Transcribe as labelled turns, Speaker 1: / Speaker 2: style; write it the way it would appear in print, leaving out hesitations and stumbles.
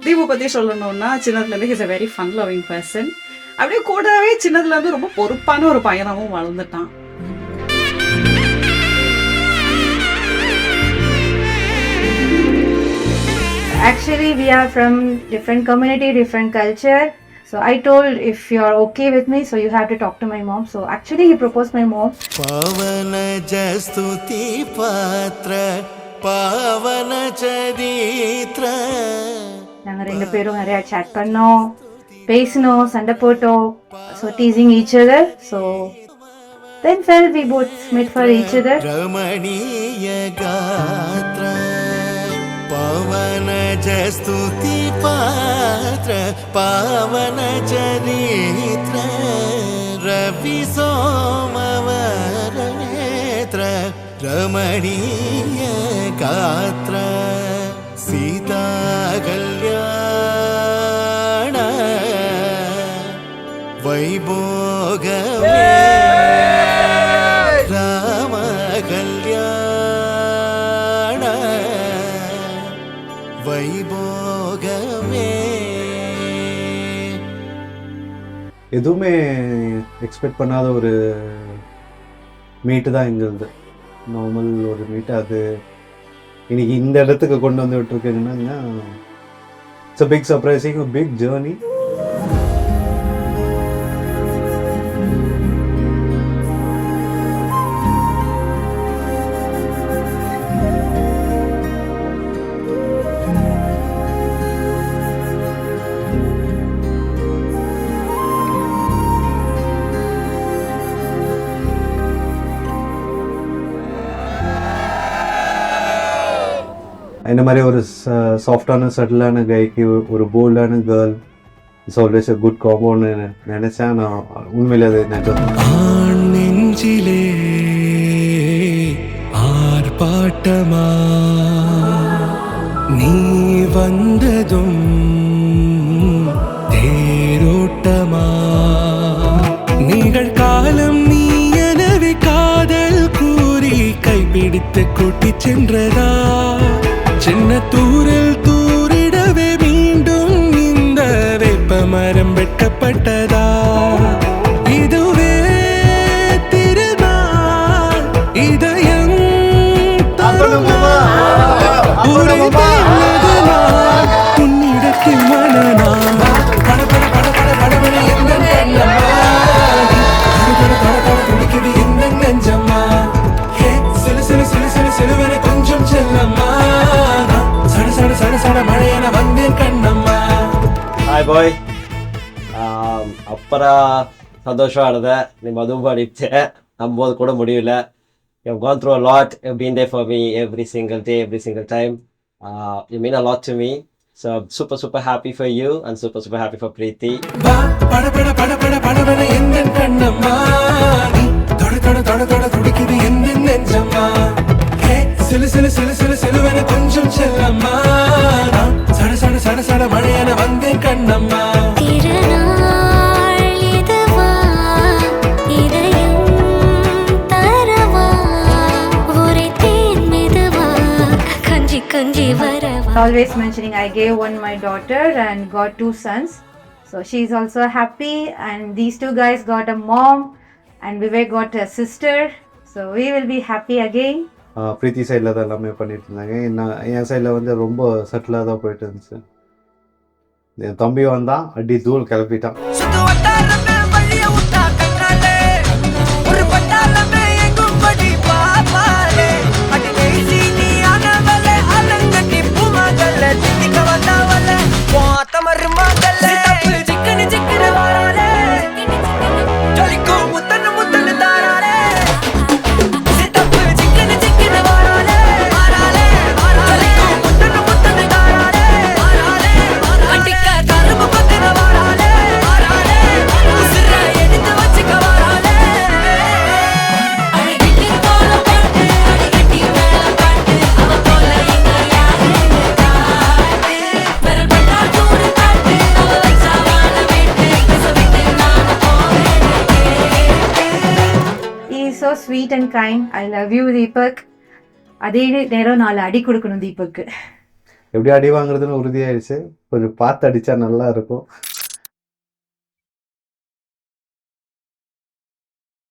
Speaker 1: தீபு பற்றி சொல்லணும்னா சின்னதுலேருந்து he's a very fun loving person. அப்படியே கூடவே சின்னதுலேருந்து ரொம்ப பொறுப்பான ஒரு பையனாகவும் வளர்ந்துட்டான்.
Speaker 2: Actually, we are from different community, different culture. So I told if you are okay with me, so you have to talk to my mom. So actually he proposed my mom.
Speaker 3: Pavana jastuti patra pavana charitra.
Speaker 2: நாங்க ரெண்டு பேரும் நிறைய chat பண்ணோம், பேசினோம், சண்டை போட்டோம். So teasing each other. So then felt we both met for each other.
Speaker 3: Ramaniya gatra pavana jastuti patra pavana charitra ravi somavara netra ramaniya gatra sita kalyana vaibhogame rama kalyana vaibhogame.
Speaker 4: எதுவுமே expect பண்ணாத ஒரு மீட்டு தான் எங்களுது. Normal ஒரு மீட்டு, அது இன்னைக்கு இந்த இடத்துக்கு கொண்டு வந்து விட்டுருக்குங்கன்னா it's a big surprising, big journey. இந்த மாதிரி ஒரு சாஃப்டான சட்டிலான கைக்கு ஒரு போல்டான girl it's always a good காம்போன்னு நினைச்சேன். நான் உண்மையிலே அது நிஜம்.
Speaker 3: நெஞ்சிலே ஆர்ப்பாட்டமா நீ வந்ததும் தேரோட்டமா நிகழ்காலம் நீ எனவே காதல் கூறி கைப்பிடித்து கூட்டி சென்றதா சின்ன தூரில் தூரிடவே மீண்டும் இந்த வேப்ப மரம் வெட்டப்பட்டதா இதுவே திருநாள் இதயம் உன்னிடத்தில் மனநா துடிக்குது இந்த நெஞ்சம்மா சிலு சிலு சிலு சிலு சிலுவன கொஞ்சம் செல்லம்மா
Speaker 5: ಹಾಯ್ ಬಾಯ್, ಅಪ್ಪರ ಸಂತೋಷವಾಗಿದೆ. ನಿಮ್ಮ ಮದುವೆ ಮಾಡಿದ್ದೆ ನಂಬೋದು ಕೂಡ ಮುಡಿಯಿಲ್ಲ. You have gone through a lot, you have been there for me every single day, every single time. You mean a lot to me. So I'm super super happy for you and super super happy for Preeti.
Speaker 3: சிலு சிலு சிலு சிலு சிலுவன கொஞ்சம் செல்லம்மா சட சட சட சட மழையன வந்தேன் Kannamma.
Speaker 2: Always mentioning I gave one my daughter and got 2 sons. So she is also happy, and these 2 guys got a mom and Vivek got a sister. So we will be happy again.
Speaker 4: பிரீத்தி சைடில் தான் எல்லாமே பண்ணிட்டு இருந்தாங்க. என் சைடில் வந்து ரொம்ப சட்டிலாக தான் போயிட்டு இருந்துச்சு. என் தம்பி வந்தான், அடி தூள் கிளப்பிட்டான்.
Speaker 2: So sweet and kind. I love you, Deepak. அதே நேரம் 4 அடி கொடுக்கணும் தீபக்கு.
Speaker 4: எப்படி அடி வாங்குறதுன்னு உறுதியாயிடுச்சு. கொஞ்சம் பார்த்து அடித்தா நல்லா இருக்கும்.